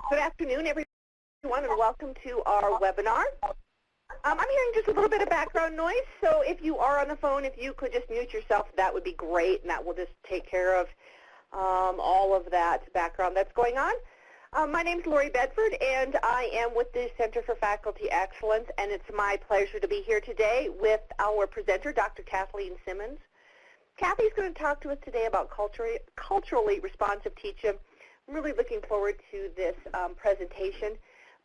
Good afternoon, everyone, and welcome to our webinar. I'm hearing just a little bit of background noise, so if you are on the phone, if you could just mute yourself, that would be great, and that will just take care of all of that background that's going on. My name is Lori Bedford, and I am with the Center for Faculty Excellence, and it's my pleasure to be here today with our presenter, Dr. Kathleen Simmons. Kathy's going to talk to us today about culturally responsive teaching. I'm really looking forward to this presentation.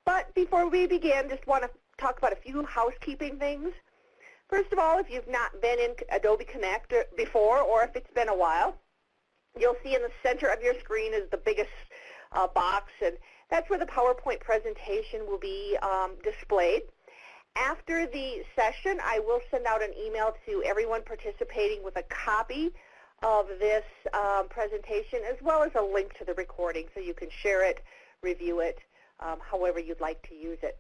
But before we begin, just want to talk about a few housekeeping things. First of all, if you've not been in Adobe Connect before, or if it's been a while, you'll see in the center of your screen is the biggest box, and that's where the PowerPoint presentation will be displayed. After the session, I will send out an email to everyone participating with a copy of this presentation, as well as a link to the recording, so you can share it, review it, however you'd like to use it.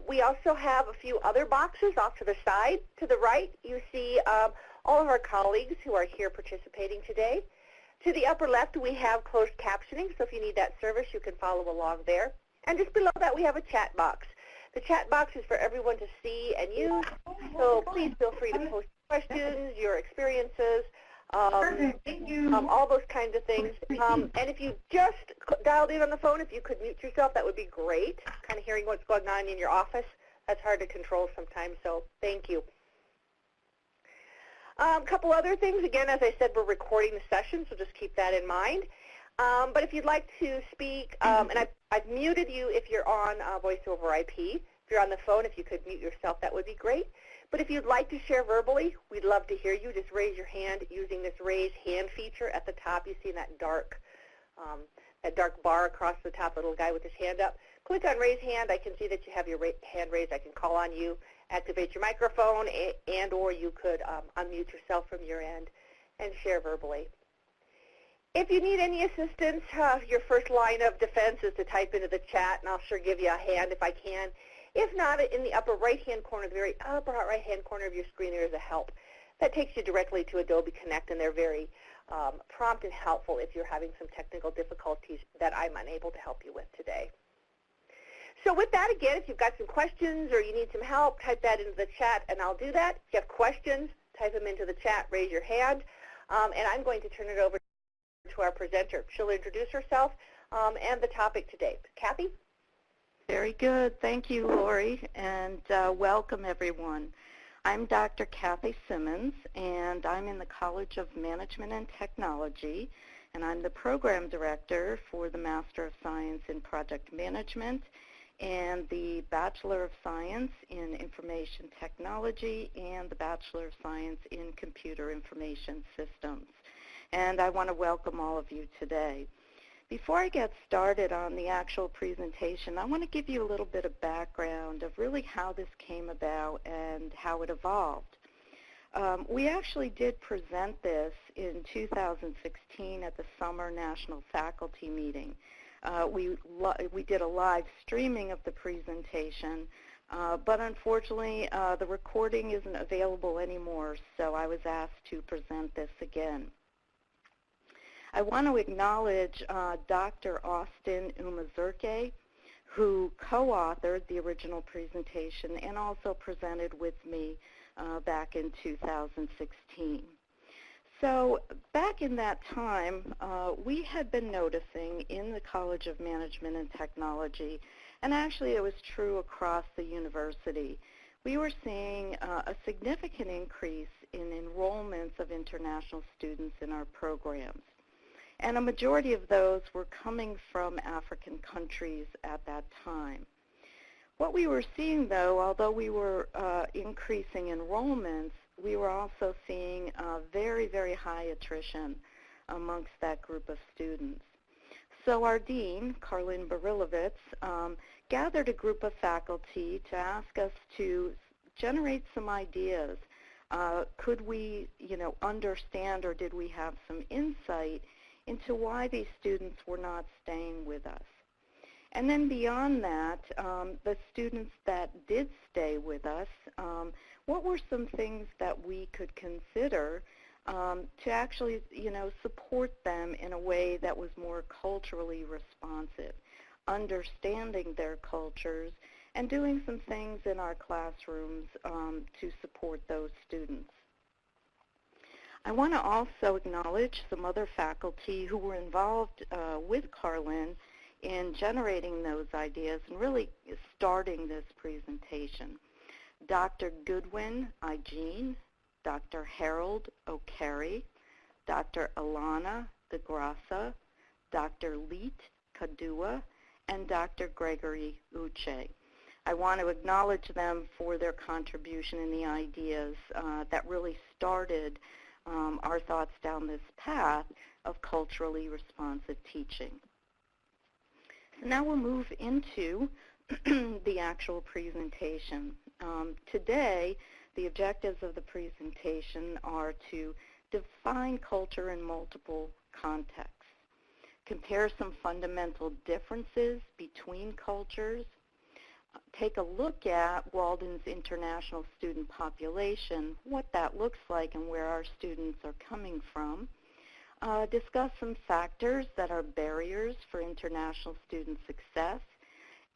We also have a few other boxes off to the side. To the right, you see all of our colleagues who are here participating today. To the upper left, we have closed captioning, so if you need that service, you can follow along there. And just below that, we have a chat box. The chat box is for everyone to see and use, so please feel free to post questions, your experiences, all those kinds of things. And if you just dialed in on the phone, if you could mute yourself, that would be great. Kind of hearing what's going on in your office, that's hard to control sometimes, so thank you. A couple other things. Again, as I said, we're recording the session, so just keep that in mind. But if you'd like to speak, and I've muted you if you're on voice over IP. If you're on the phone, if you could mute yourself, that would be great. But if you'd like to share verbally, we'd love to hear you. Just raise your hand using this raise hand feature at the top. You see that dark bar across the top, little guy with his hand up. Click on raise hand. I can see that you have your hand raised. I can call on you, activate your microphone, and or you could unmute yourself from your end and share verbally. If you need any assistance, your first line of defense is to type into the chat, and I'll sure give you a hand if I can. If not, in the upper right-hand corner, the very upper right-hand corner of your screen, there is a help. That takes you directly to Adobe Connect, and they're very prompt and helpful if you're having some technical difficulties that I'm unable to help you with today. So with that, again, if you've got some questions or you need some help, type that into the chat, and I'll do that. If you have questions, type them into the chat, raise your hand, and I'm going to turn it over to our presenter. She'll introduce herself and the topic today. Kathy? Very good. Thank you, Lori, and welcome, everyone. I'm Dr. Kathy Simmons, and I'm in the College of Management and Technology, and I'm the Program Director for the Master of Science in Project Management and the Bachelor of Science in Information Technology and the Bachelor of Science in Computer Information Systems. And I want to welcome all of you today. Before I get started on the actual presentation, I want to give you a little bit of background of really how this came about and how it evolved. We actually did present this in 2016 at the Summer National Faculty Meeting. We did a live streaming of the presentation, but unfortunately the recording isn't available anymore, so I was asked to present this again. I want to acknowledge Dr. Austin Umazurke, who co-authored the original presentation and also presented with me back in 2016. So back in that time, we had been noticing in the College of Management and Technology, and actually it was true across the university, we were seeing a significant increase in enrollments of international students in our programs. And a majority of those were coming from African countries at that time. What we were seeing, though, although we were increasing enrollments, we were also seeing very, very high attrition amongst that group of students. So our dean, Karlin Barilovitz, gathered a group of faculty to ask us to generate some ideas. Could we, understand, or did we have some insight into why these students were not staying with us? And then beyond that, the students that did stay with us, what were some things that we could consider to actually, support them in a way that was more culturally responsive, understanding their cultures, and doing some things in our classrooms to support those students. I want to also acknowledge some other faculty who were involved with Carlin in generating those ideas and really starting this presentation. Dr. Goodwin Igene, Dr. Harold O'Carey, Dr. Alana DeGrassa, Dr. Leet Kadua, and Dr. Gregory Uche. I want to acknowledge them for their contribution in the ideas that really started our thoughts down this path of culturally responsive teaching. So now we'll move into the actual presentation. Today, the objectives of the presentation are to define culture in multiple contexts, compare some fundamental differences between cultures, take a look at Walden's international student population, what that looks like and where our students are coming from, discuss some factors that are barriers for international student success,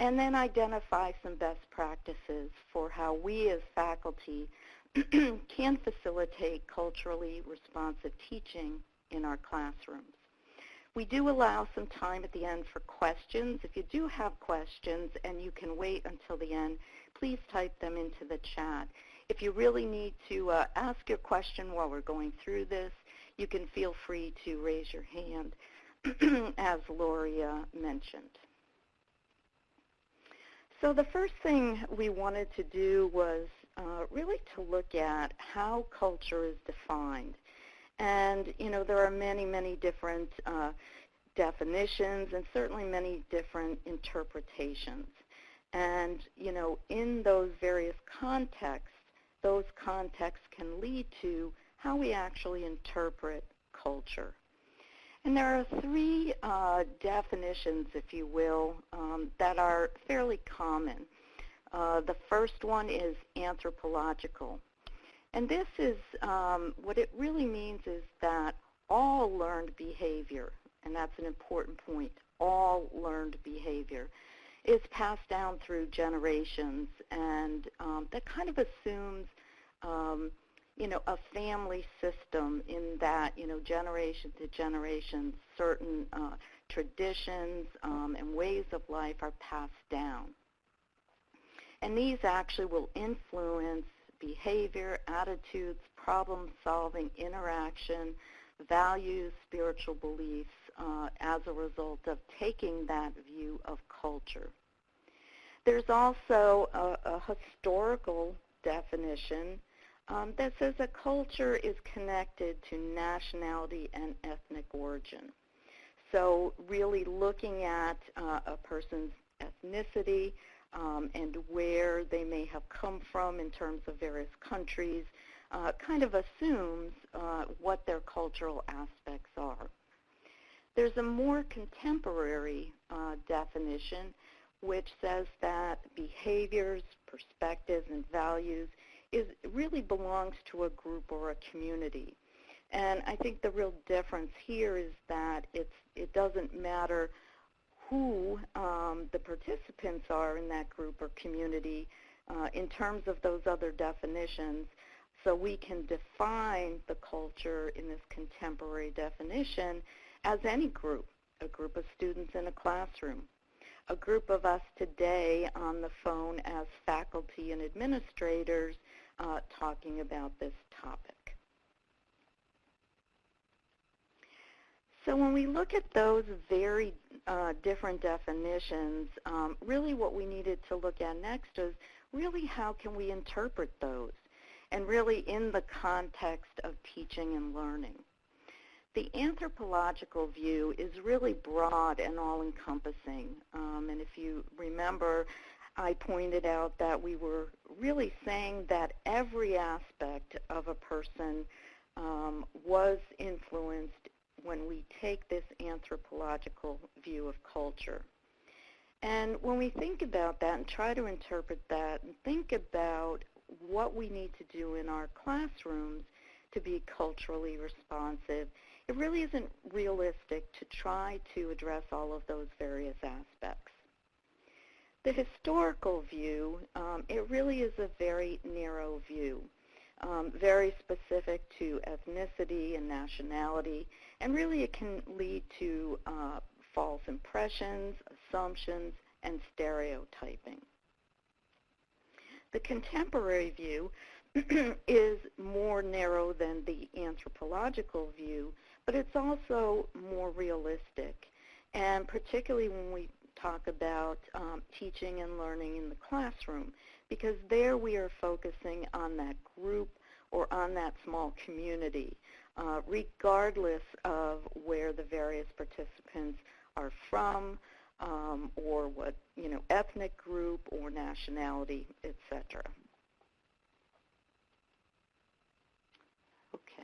and then identify some best practices for how we as faculty can facilitate culturally responsive teaching in our classrooms. We do allow some time at the end for questions. If you do have questions and you can wait until the end, please type them into the chat. If you really need to ask your question while we're going through this, you can feel free to raise your hand, as Lori mentioned. So the first thing we wanted to do was really to look at how culture is defined. And, there are many, many different definitions and certainly many different interpretations. And, in those various contexts, those contexts can lead to how we actually interpret culture. And there are three definitions, if you will, that are fairly common. The first one is anthropological. And this is, what it really means is that all learned behavior, and that's an important point, all learned behavior, is passed down through generations, and that kind of assumes, a family system in that, generation to generation, certain traditions and ways of life are passed down. And these actually will influence behavior, attitudes, problem-solving, interaction, values, spiritual beliefs as a result of taking that view of culture. There's also a historical definition that says that culture is connected to nationality and ethnic origin. So really looking at a person's ethnicity and where they may have come from in terms of various countries kind of assumes what their cultural aspects are. There's a more contemporary definition which says that behaviors, perspectives, and values really belongs to a group or a community. And I think the real difference here is that it doesn't matter who the participants are in that group or community in terms of those other definitions. So we can define the culture in this contemporary definition as any group, a group of students in a classroom, a group of us today on the phone as faculty and administrators talking about this topic. So when we look at those very different definitions, really what we needed to look at next is really how can we interpret those, and really in the context of teaching and learning. The anthropological view is really broad and all-encompassing, and if you remember, I pointed out that we were really saying that every aspect of a person was influenced when we take this anthropological view of culture. And when we think about that and try to interpret that and think about what we need to do in our classrooms to be culturally responsive, it really isn't realistic to try to address all of those various aspects. The historical view, it really is a very narrow view, very specific to ethnicity and nationality, and really it can lead to false impressions, assumptions, and stereotyping. The contemporary view is more narrow than the anthropological view, but it's also more realistic, and particularly when we talk about teaching and learning in the classroom, because there we are focusing on that group or on that small community, regardless of where the various participants are from, or what, ethnic group or nationality, etc. Okay.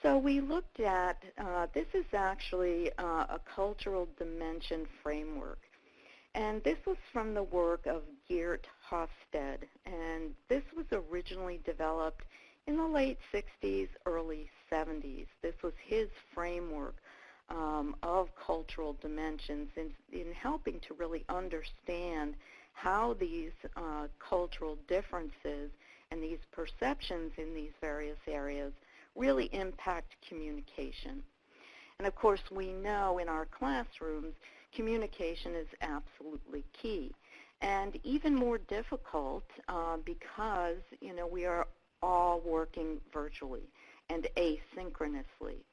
So we looked at, this is actually a cultural dimension framework. And this was from the work of Geert Hofstede. And this was originally developed in the late 60s, early 70s. This was his framework of cultural dimensions in helping to really understand how these cultural differences and these perceptions in these various areas really impact communication. And of course, we know in our classrooms, communication is absolutely key. And even more difficult because, we are all working virtually and asynchronously.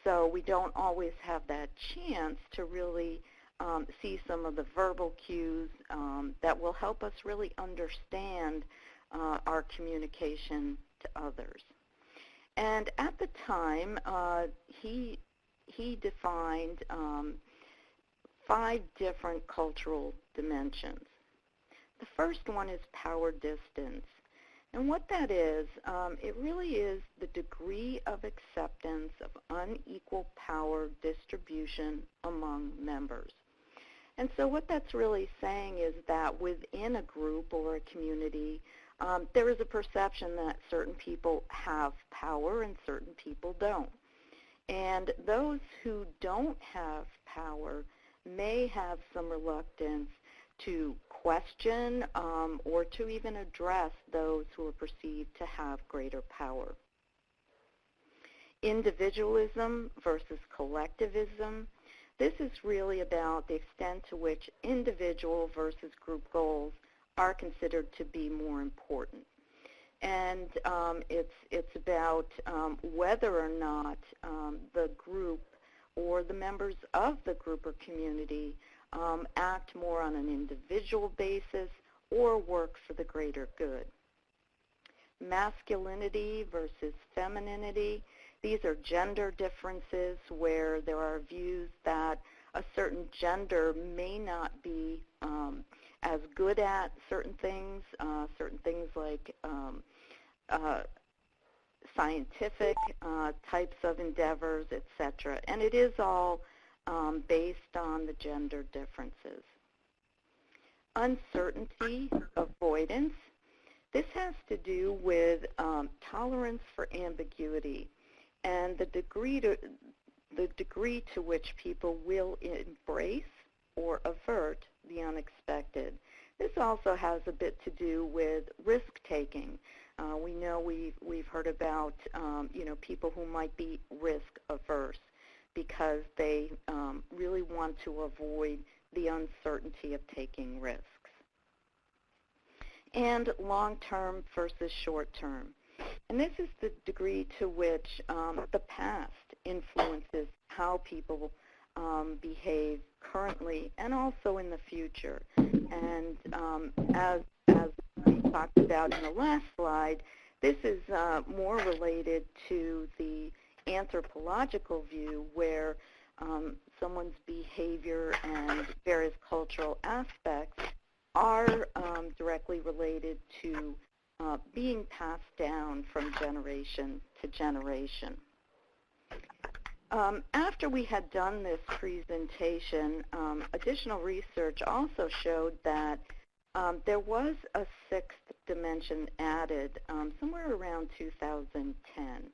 So we don't always have that chance to really see some of the verbal cues that will help us really understand our communication to others. And at the time, he defined 5 different cultural dimensions. The first one is power distance. And what that is, it really is the degree of acceptance of unequal power distribution among members. And so what that's really saying is that within a group or a community, there is a perception that certain people have power and certain people don't. And those who don't have power may have some reluctance to question or to even address those who are perceived to have greater power. Individualism versus collectivism. This is really about the extent to which individual versus group goals are considered to be more important. And it's about whether or not the group or the members of the group or community act more on an individual basis or work for the greater good. Masculinity versus femininity. These are gender differences where there are views that a certain gender may not be as good at certain things like scientific types of endeavors, etc. And it is all based on the gender differences. Uncertainty, avoidance. This has to do with tolerance for ambiguity and the degree to which people will embrace or avert the unexpected. This also has a bit to do with risk-taking. We know we've heard about people who might be risk-averse because they really want to avoid the uncertainty of taking risks. And long-term versus short-term. And this is the degree to which the past influences how people behave currently and also in the future. And as we talked about in the last slide, this is more related to the anthropological view where someone's behavior and various cultural aspects are directly related to being passed down from generation to generation. After we had done this presentation, additional research also showed that There was a sixth dimension added somewhere around 2010,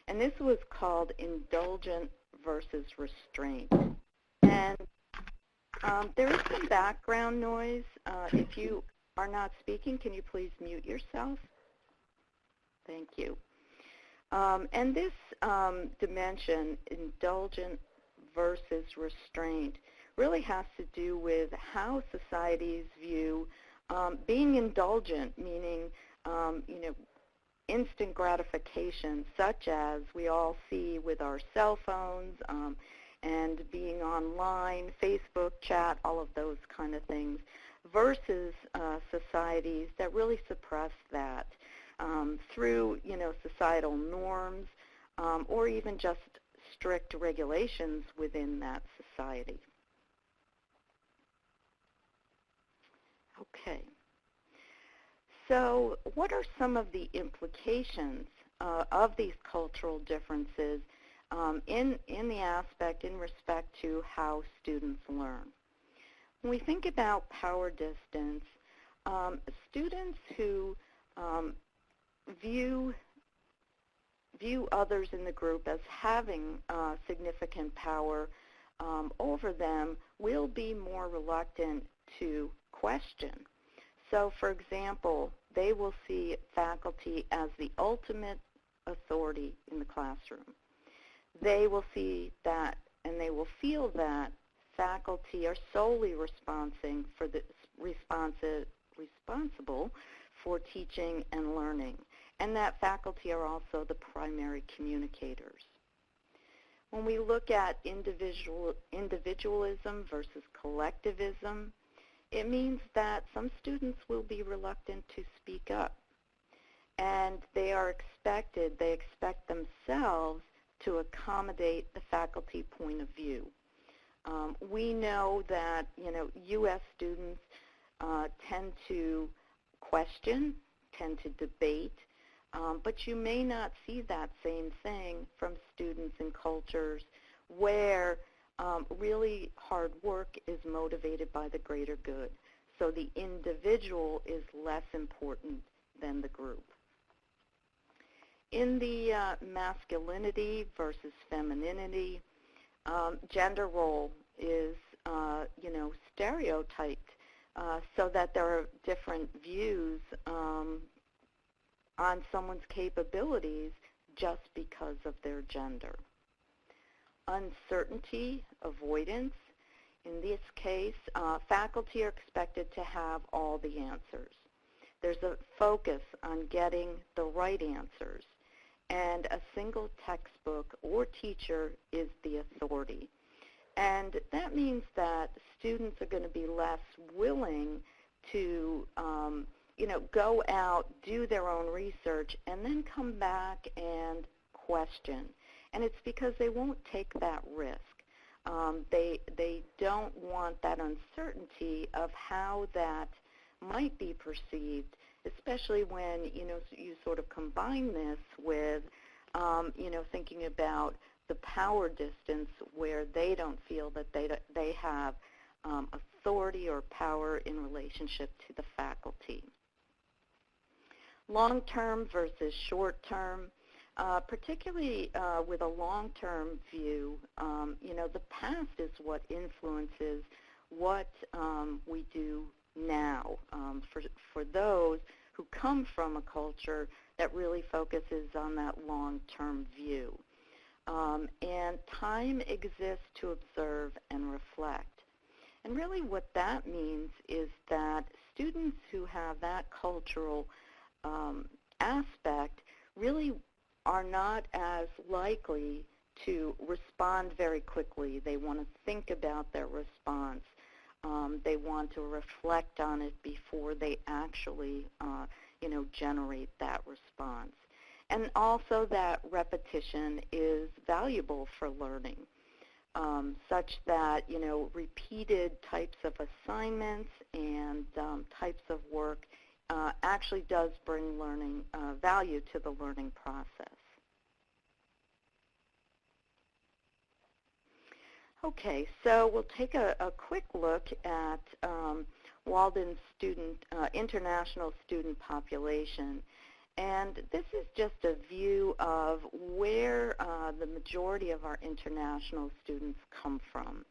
and this was called indulgent versus restraint. And there is some background noise. If you are not speaking, can you please mute yourself? Thank you. And this dimension, indulgent versus restraint, really has to do with how societies view being indulgent, meaning instant gratification, such as we all see with our cell phones and being online, Facebook chat, all of those kind of things, versus societies that really suppress that through societal norms or even just strict regulations within that society. Okay. So what are some of the implications of these cultural differences in respect to how students learn? When we think about power distance, students who view others in the group as having significant power over them will be more reluctant to question. So, for example, they will see faculty as the ultimate authority in the classroom. They will see that, and they will feel that faculty are solely responsible for teaching and learning, and that faculty are also the primary communicators. When we look at individualism versus collectivism, it means that some students will be reluctant to speak up, and they expect themselves to accommodate the faculty point of view. We know that, U.S. students tend to question, tend to debate, but you may not see that same thing from students in cultures where really hard work is motivated by the greater good. So the individual is less important than the group. In the masculinity versus femininity, gender role is, stereotyped so that there are different views on someone's capabilities just because of their gender. Uncertainty, avoidance. In this case, faculty are expected to have all the answers. There's a focus on getting the right answers, and a single textbook or teacher is the authority. And that means that students are going to be less willing to go out, do their own research, and then come back and question. And it's because they won't take that risk. They don't want that uncertainty of how that might be perceived, especially when you sort of combine this with thinking about the power distance where they don't feel that they have authority or power in relationship to the faculty. Long-term versus short-term. Particularly with a long-term view, the past is what influences what we do now for those who come from a culture that really focuses on that long-term view. And time exists to observe and reflect. And really what that means is that students who have that cultural aspect really are not as likely to respond very quickly. They want to think about their response. They want to reflect on it before they actually, generate that response. And also that repetition is valuable for learning, such that, repeated types of assignments and types of work actually does bring learning value to the learning process. Okay, so we'll take a quick look at Walden international student population. And this is just a view of where the majority of our international students come from.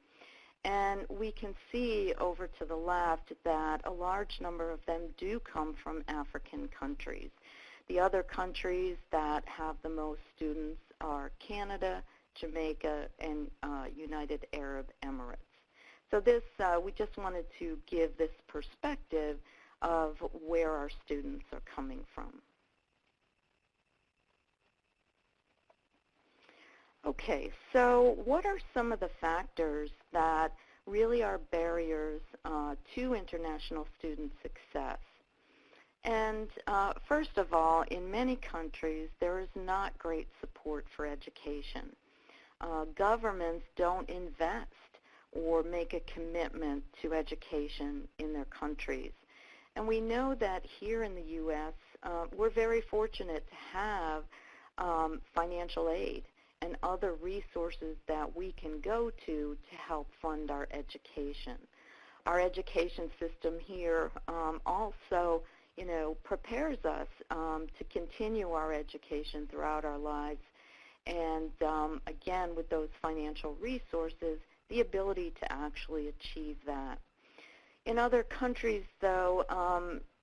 And we can see over to the left that a large number of them do come from African countries. The other countries that have the most students are Canada, Jamaica, and United Arab Emirates. So this, we just wanted to give this perspective of where our students are coming from. Okay, so what are some of the factors that really are barriers to international student success? And first of all, in many countries, there is not great support for education. Governments don't invest or make a commitment to education in their countries. And we know that here in the U.S., we're very fortunate to have financial aid and other resources that we can go to help fund our education. Our education system here also, prepares us to continue our education throughout our lives. And again, with those financial resources, the ability to actually achieve that. In other countries, though,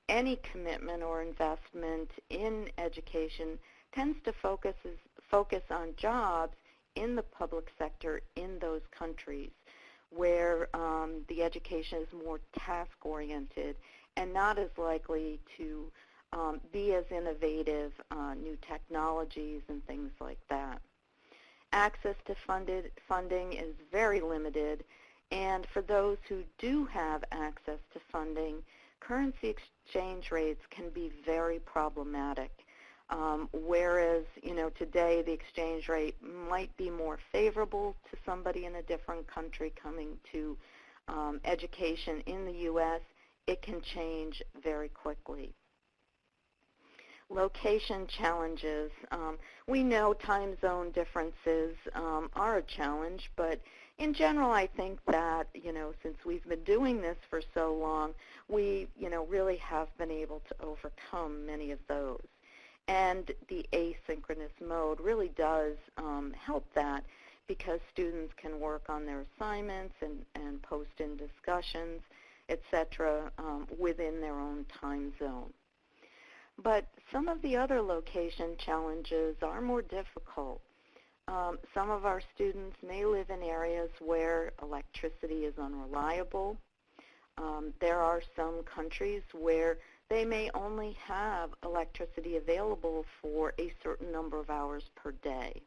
any commitment or investment in education tends to focus on jobs in the public sector in those countries where the education is more task-oriented and not as likely to be as innovative, new technologies and things like that. Access to funding is very limited, and for those who do have access to funding, currency exchange rates can be very problematic. Whereas, today the exchange rate might be more favorable to somebody in a different country coming to education in the U.S., it can change very quickly. Location challenges. We know time zone differences are a challenge, but in general, I think that, since we've been doing this for so long, we, really have been able to overcome many of those. And the asynchronous mode really does help that because students can work on their assignments and post in discussions, etc., within their own time zone. But some of the other location challenges are more difficult. Some of our students may live in areas where electricity is unreliable. There are some countries where they may only have electricity available for a certain number of hours per day.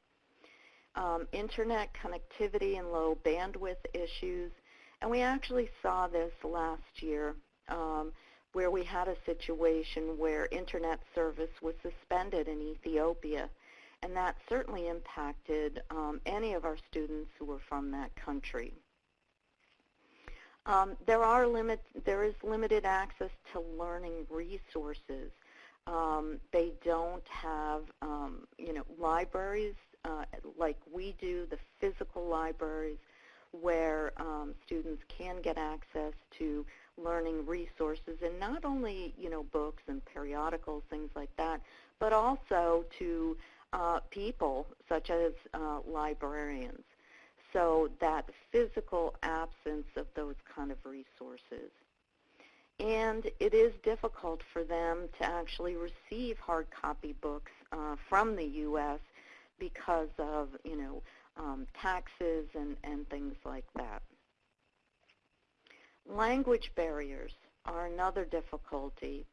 Internet connectivity and low bandwidth issues, and we actually saw this last year where we had a situation where internet service was suspended in Ethiopia, and that certainly impacted any of our students who were from that country. There is limited access to learning resources. They don't have, libraries like we do, the physical libraries where students can get access to learning resources, and not only, books and periodicals, things like that, but also to people such as librarians. So that physical absence of those kind of resources. And it is difficult for them to actually receive hard copy books from the U.S. because of, taxes and things like that. Language barriers are another difficulty.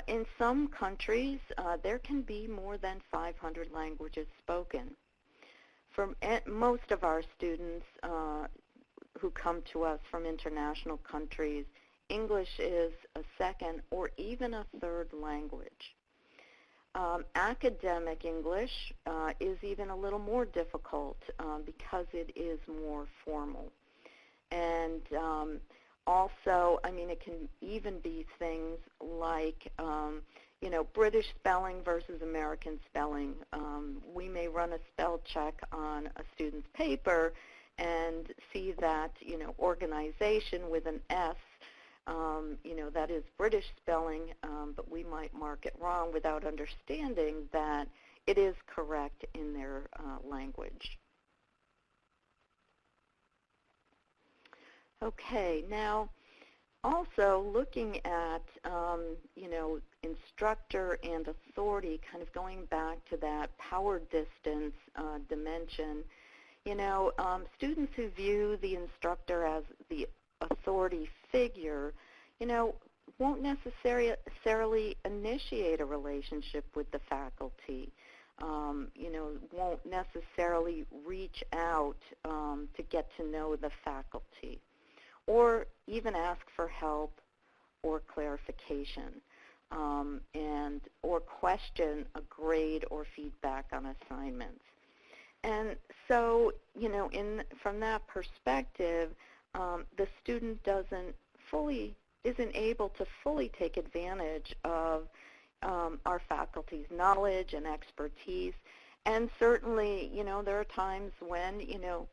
In some countries, there can be more than 500 languages spoken. For most of our students who come to us from international countries, English is a second or even a third language. Academic English is even a little more difficult because it is more formal. And also, it can even be things like, British spelling versus American spelling. We may run a spell check on a student's paper and see that, organization with an S that is British spelling, but we might mark it wrong without understanding that it is correct in their language. Okay, now also looking at, instructor and authority, kind of going back to that power distance dimension, students who view the instructor as the authority figure, won't necessarily initiate a relationship with the faculty, won't necessarily reach out to get to know the faculty, or even ask for help or clarification, or question a grade or feedback on assignments. And so, from that perspective, the student isn't able to fully take advantage of our faculty's knowledge and expertise. And certainly, there are times when,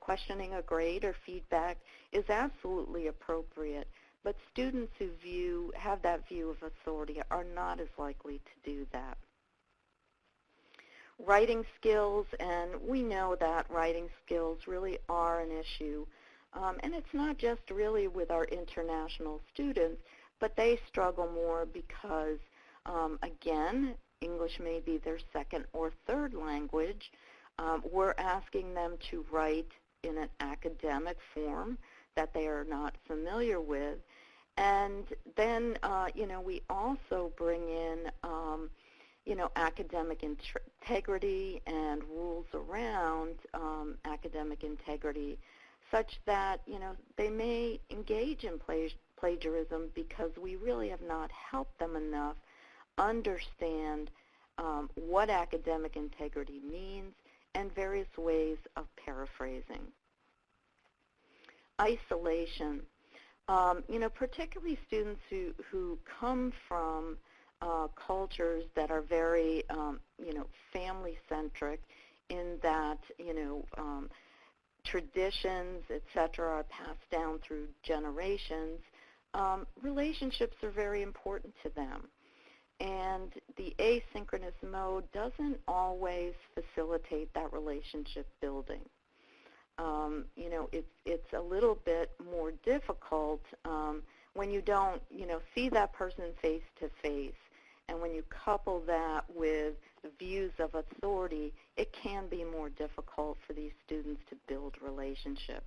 questioning a grade or feedback is absolutely appropriate, but students who have that view of authority are not as likely to do that. Writing skills, and we know that writing skills really are an issue, and it's not just really with our international students, but they struggle more because, again, English may be their second or third language. We're asking them to write in an academic form that they are not familiar with. And then, we also bring in, academic integrity and rules around academic integrity, such that, they may engage in plagiarism because we really have not helped them enough understand what academic integrity means and various ways of paraphrasing. Isolation. Particularly students who come from cultures that are very, family-centric, in that, traditions, etc., are passed down through generations. Relationships are very important to them. And the asynchronous mode doesn't always facilitate that relationship building. It's a little bit more difficult when you don't, see that person face to face. And when you couple that with the views of authority, it can be more difficult for these students to build relationships.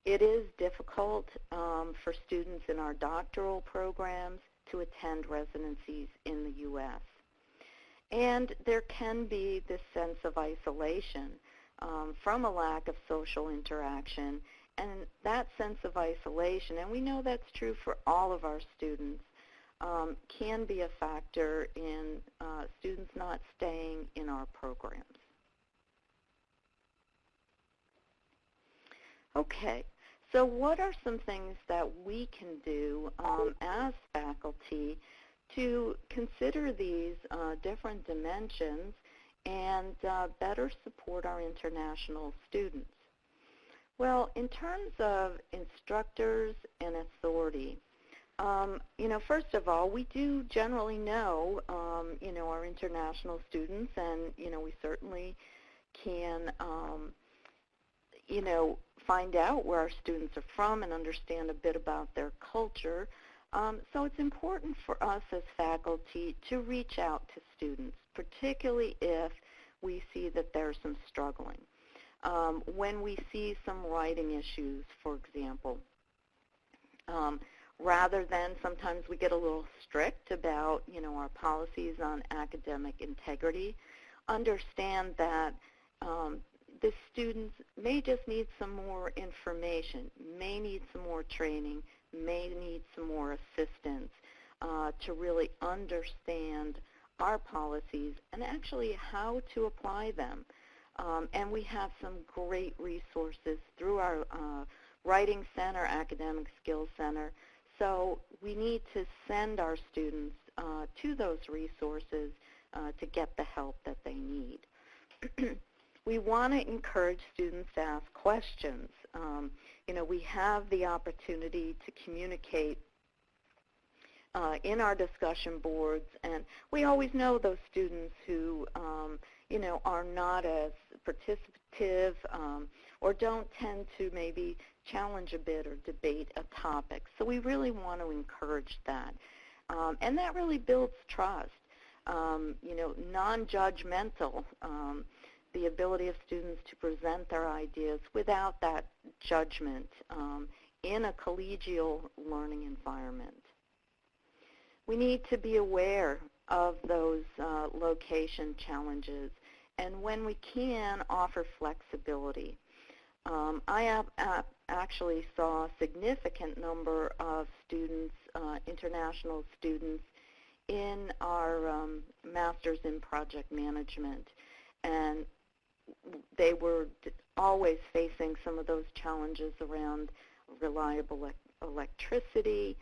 It is difficult for students in our doctoral programs to attend residencies in the U.S. And there can be this sense of isolation from a lack of social interaction, and that sense of isolation, and we know that's true for all of our students, can be a factor in students not staying in our programs. Okay, so what are some things that we can do as faculty to consider these different dimensions and better support our international students? Well, in terms of instructors and authority, first of all, we do generally know, our international students, and, we certainly can, find out where our students are from and understand a bit about their culture. So it's important for us as faculty to reach out to students, particularly if we see that there's some struggling. When we see some writing issues, for example, rather than sometimes we get a little strict about, our policies on academic integrity, understand that the students may just need some more information, may need some more training, may need some more assistance to really understand our policies and actually how to apply them. And we have some great resources through our Writing Center, Academic Skills Center. So we need to send our students to those resources to get the help that they need. We want to encourage students to ask questions. We have the opportunity to communicate in our discussion boards, and we always know those students who, are not as participative or don't tend to maybe challenge a bit or debate a topic. So we really want to encourage that. And that really builds trust. Non-judgmental, the ability of students to present their ideas without that judgment in a collegial learning environment. We need to be aware of those location challenges, and when we can, offer flexibility. I actually saw a significant number of students, international students, in our Masters in Project Management, and they were always facing some of those challenges around reliable electricity,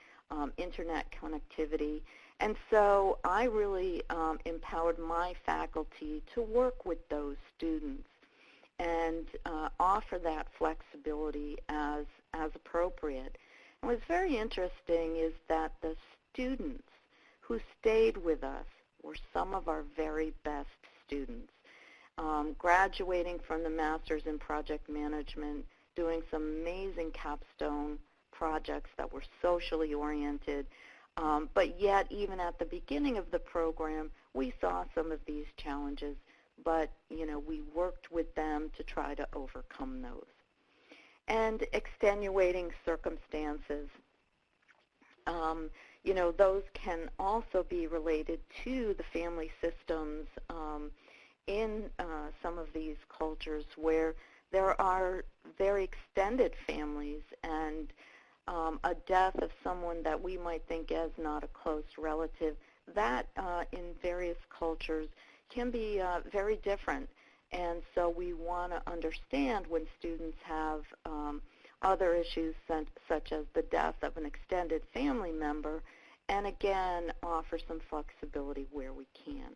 internet connectivity, and so I really empowered my faculty to work with those students and offer that flexibility as appropriate. And what's very interesting is that the students who stayed with us were some of our very best students, graduating from the Masters in Project Management, doing some amazing capstone projects that were socially oriented, but yet even at the beginning of the program, we saw some of these challenges, but we worked with them to try to overcome those. And extenuating circumstances. Those can also be related to the family systems in some of these cultures where there are very extended families, and a death of someone that we might think as not a close relative, that in various cultures can be very different. And so we want to understand when students have other issues such as the death of an extended family member, and again, offer some flexibility where we can.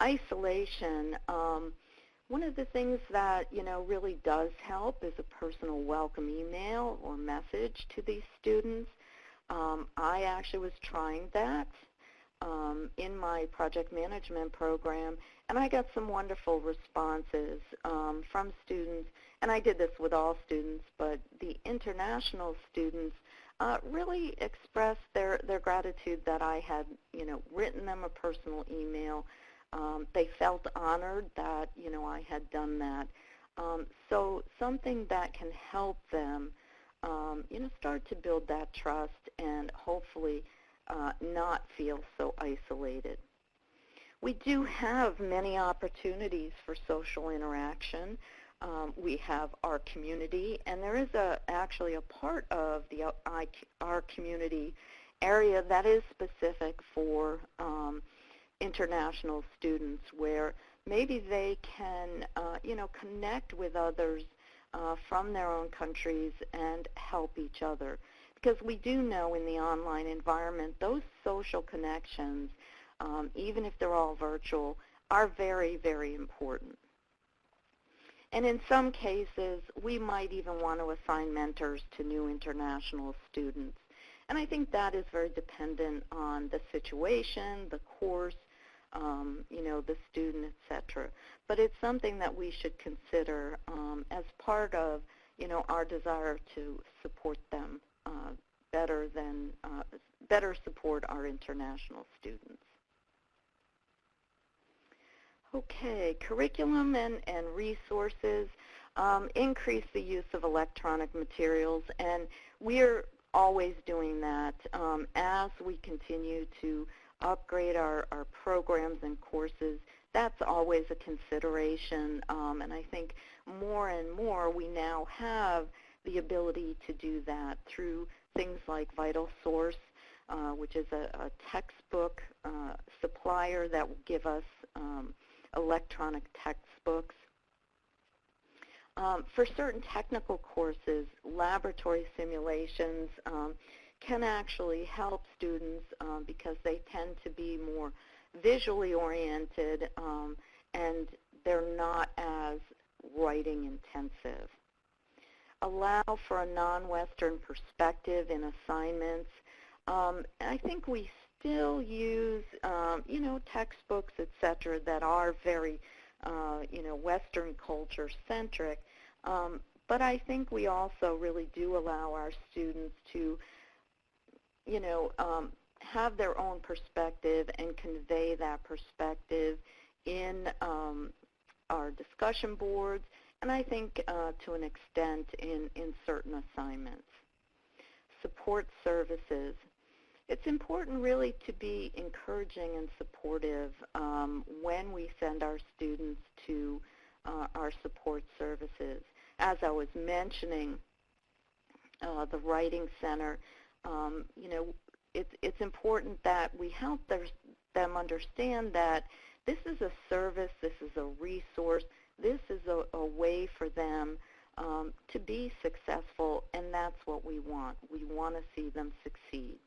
Isolation. One of the things that really does help is a personal welcome email or message to these students. I actually was trying that in my project management program, and I got some wonderful responses from students, and I did this with all students, but the international students really expressed their gratitude that I had written them a personal email. They felt honored that I had done that. So something that can help them start to build that trust and hopefully not feel so isolated. We do have many opportunities for social interaction. We have our community, and there is actually a part of our community area that is specific for international students, where maybe they can connect with others from their own countries and help each other. Because we do know in the online environment, those social connections, even if they're all virtual, are very, very important. And in some cases, we might even want to assign mentors to new international students. And I think that is very dependent on the situation, the course, the student, etc. But it's something that we should consider as part of, our desire to support them better support our international students. Okay, curriculum and resources, increase the use of electronic materials, and we're always doing that as we continue to upgrade our programs and courses. That's always a consideration, and I think more and more we now have the ability to do that through things like Vital Source, which is a textbook supplier that will give us electronic textbooks. For certain technical courses, laboratory simulations can actually help students because they tend to be more visually oriented and they're not as writing intensive. Allow for a non-Western perspective in assignments. I think we still use, textbooks, etc., that are very, Western culture centric. But I think we also really do allow our students to, have their own perspective and convey that perspective in our discussion boards, and I think to an extent in certain assignments. Support services. It's important really to be encouraging and supportive when we send our students to our support services. As I was mentioning, the Writing Center, it's important that we help them understand that this is a service, this is a resource, this is a way for them to be successful, and that's what we want. We want to see them succeed.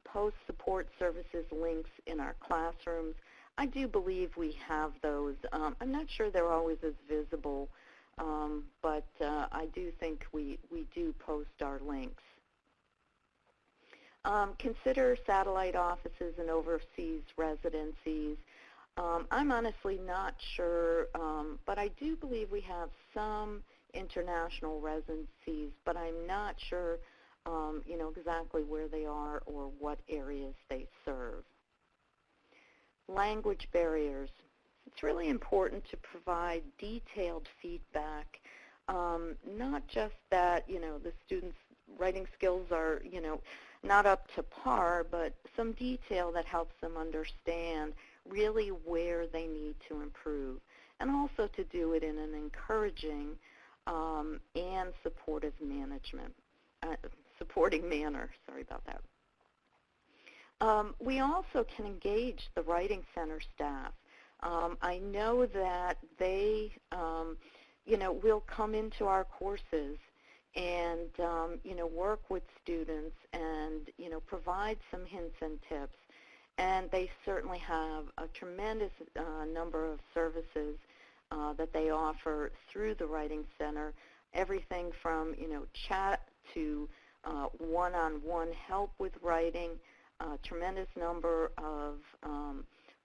Post-support services links in our classrooms, I do believe we have those. I'm not sure they're always as visible, but I do think we do post our links. Consider satellite offices and overseas residencies. I'm honestly not sure, but I do believe we have some international residencies, but I'm not sure, exactly where they are or what areas they serve. Language barriers. It's really important to provide detailed feedback, not just that, the students' writing skills are, not up to par, but some detail that helps them understand really where they need to improve, and also to do it in an encouraging and supporting manner. Sorry about that. We also can engage the Writing Center staff. I know that they, will come into our courses and, work with students and, provide some hints and tips. And they certainly have a tremendous number of services that they offer through the Writing Center, everything from, chat to one-on-one help with writing, a tremendous number of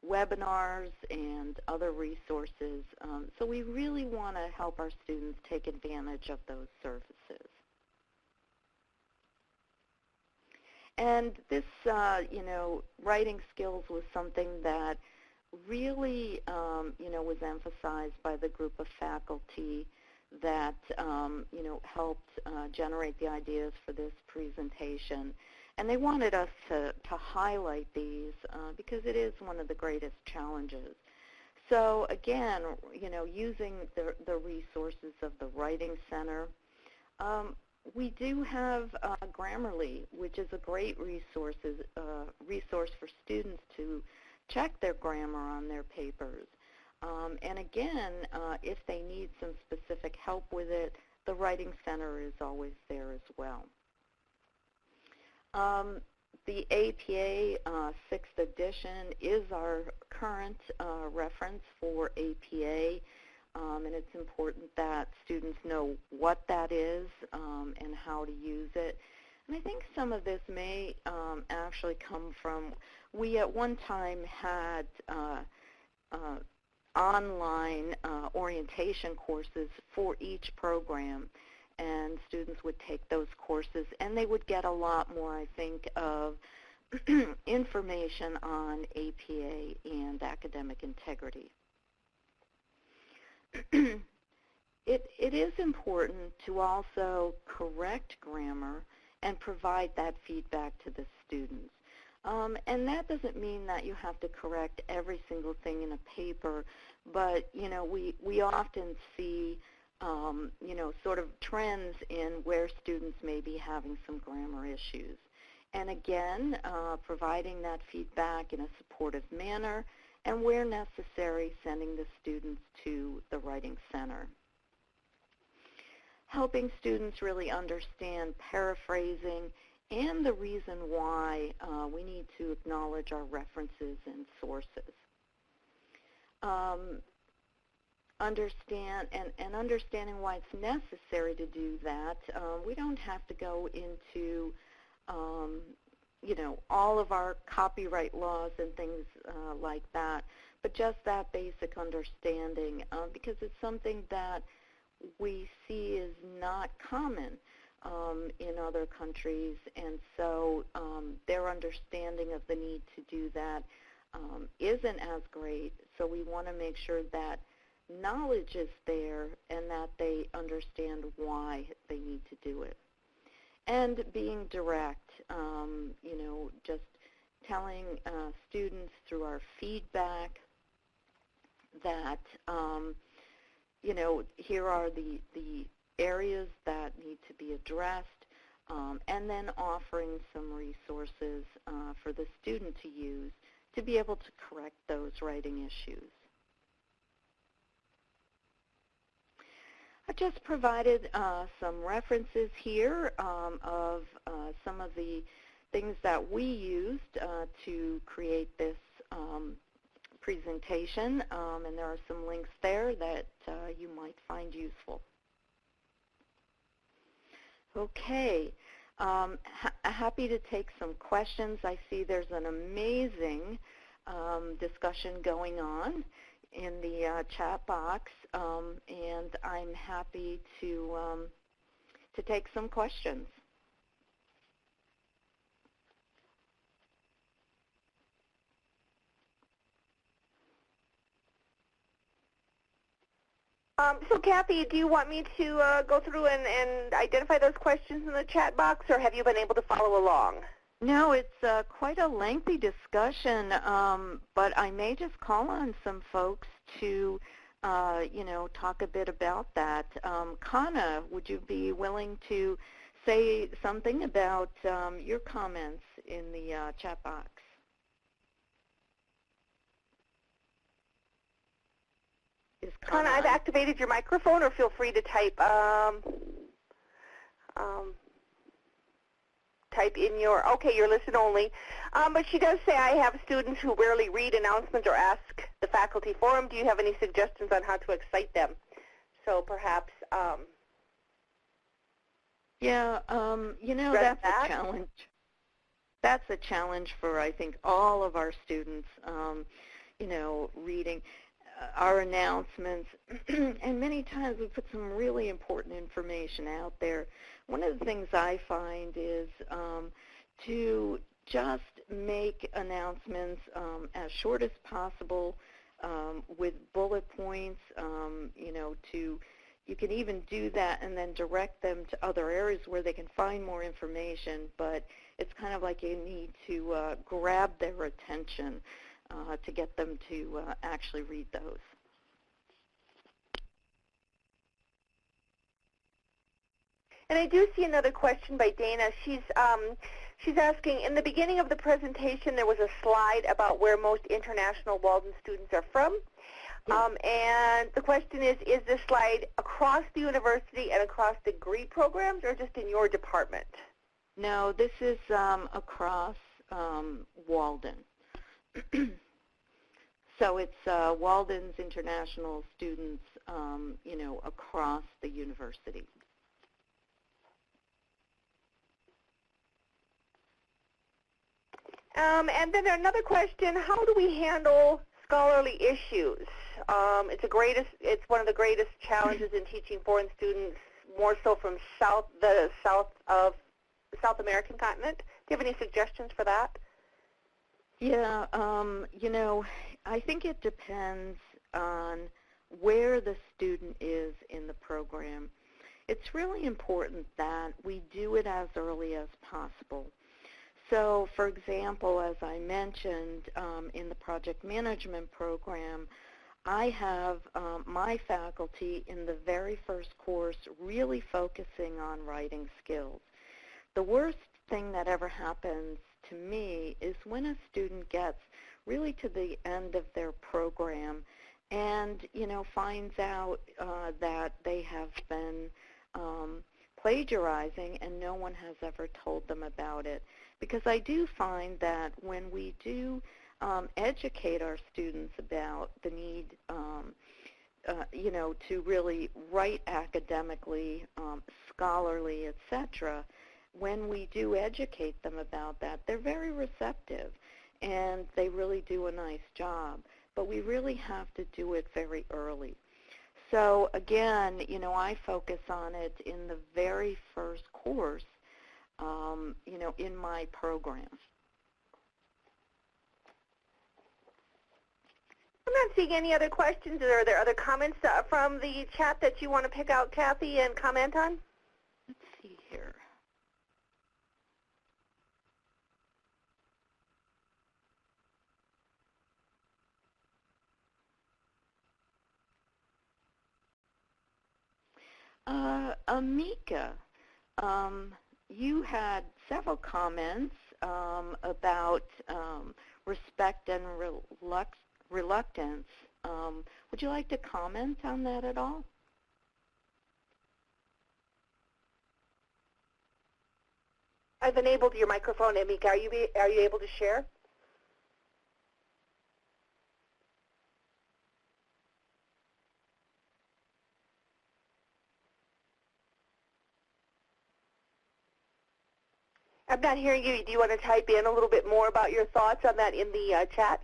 webinars and other resources. So we really want to help our students take advantage of those services. And this, writing skills was something that really, was emphasized by the group of faculty that, helped generate the ideas for this presentation. And they wanted us to highlight these because it is one of the greatest challenges. So again, using the resources of the Writing Center, we do have Grammarly, which is a great resource for students to check their grammar on their papers. And again, if they need some specific help with it, the Writing Center is always there as well. The APA 6th edition is our current reference for APA, and it's important that students know what that is and how to use it. And I think some of this may actually come from, we at one time had online orientation courses for each program, and students would take those courses, and they would get a lot more, I think, of information on APA and academic integrity. It is important to also correct grammar and provide that feedback to the students. And that doesn't mean that you have to correct every single thing in a paper, but we often see sort of trends in where students may be having some grammar issues. And again, providing that feedback in a supportive manner, and where necessary, sending the students to the Writing Center. Helping students really understand paraphrasing and the reason why we need to acknowledge our references and sources. Understanding why it's necessary to do that. We don't have to go into all of our copyright laws and things like that, but just that basic understanding, because it's something that we see is not common in other countries, and so their understanding of the need to do that isn't as great, so we want to make sure that knowledge is there and that they understand why they need to do it. And being direct, just telling students through our feedback that, here are the areas that need to be addressed, and then offering some resources for the student to use to be able to correct those writing issues. I've just provided some references here of some of the things that we used to create this presentation, and there are some links there that you might find useful. Okay, happy to take some questions. I see there's an amazing discussion going on in the chat box, and I'm happy to take some questions. So Kathy, do you want me to go through and identify those questions in the chat box, or have you been able to follow along? No, it's quite a lengthy discussion, but I may just call on some folks to, talk a bit about that. Kana, would you be willing to say something about your comments in the chat box? Kana, I've activated your microphone, or feel free to type type in your, okay, you're listen only. But she does say, I have students who rarely read announcements or ask the faculty for them. Do you have any suggestions on how to excite them? So perhaps, yeah, that's a challenge. That's a challenge for, I think, all of our students, reading our announcements, and many times we put some really important information out there. One of the things I find is to just make announcements as short as possible with bullet points, you can even do that and then direct them to other areas where they can find more information, but it's kind of like you need to grab their attention to get them to actually read those. And I do see another question by Dana. She's asking, in the beginning of the presentation there was a slide about where most international Walden students are from. Yes. And the question is this slide across the university and across degree programs, or just in your department? No, this is across Walden. So it's Walden's international students, across the university. And then another question: how do we handle scholarly issues? It's one of the greatest challenges in teaching foreign students, more so from the South American continent. Do you have any suggestions for that? Yeah, I think it depends on where the student is in the program. It's really important that we do it as early as possible. So, for example, as I mentioned, in the project management program, I have my faculty in the very first course really focusing on writing skills. The worst thing that ever happens to me is when a student gets really to the end of their program and, finds out that they have been plagiarizing and no one has ever told them about it. Because I do find that when we do educate our students about the need, to really write academically, scholarly, etc., when we do educate them about that, they're very receptive, and they really do a nice job. But we really have to do it very early. So again, I focus on it in the very first course, in my program. I'm not seeing any other questions. Are there other comments from the chat that you want to pick out, Kathy, and comment on? Let's see here. Amika, you had several comments about respect and reluctance. Would you like to comment on that at all? I've enabled your microphone, Amika. Are you able to share? I'm not hearing you. Do you want to type in a little bit more about your thoughts on that in the chat?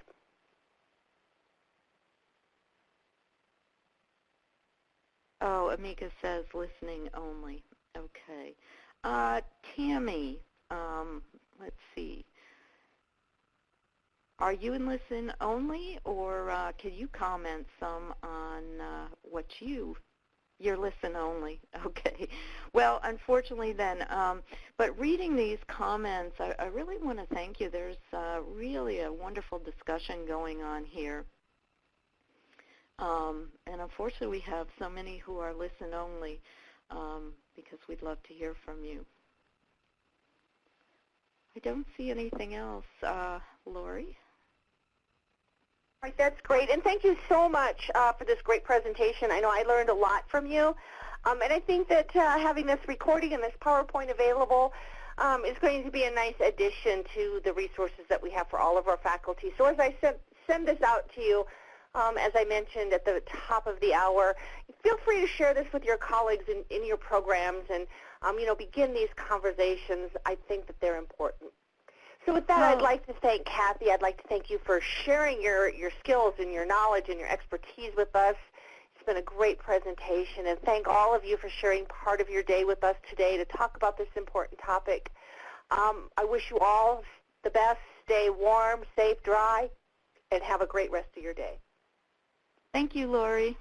Oh, Amika says listening only. Okay. Tammy, let's see. Are you in listen only, or can you comment some on what you're listen only? Okay. Well, unfortunately then, but reading these comments, I really want to thank you. There's really a wonderful discussion going on here. And unfortunately, we have so many who are listen only because we'd love to hear from you. I don't see anything else. Lori? All right, that's great. And thank you so much for this great presentation. I know I learned a lot from you. And I think that having this recording and this PowerPoint available is going to be a nice addition to the resources that we have for all of our faculty. So as I send this out to you, as I mentioned at the top of the hour, feel free to share this with your colleagues in your programs and, begin these conversations. I think that they're important. So with that, I'd like to thank Kathy. I'd like to thank you for sharing your skills and your knowledge and your expertise with us. It's been a great presentation, and thank all of you for sharing part of your day with us today to talk about this important topic. I wish you all the best. Stay warm, safe, dry, and have a great rest of your day. Thank you, Lori.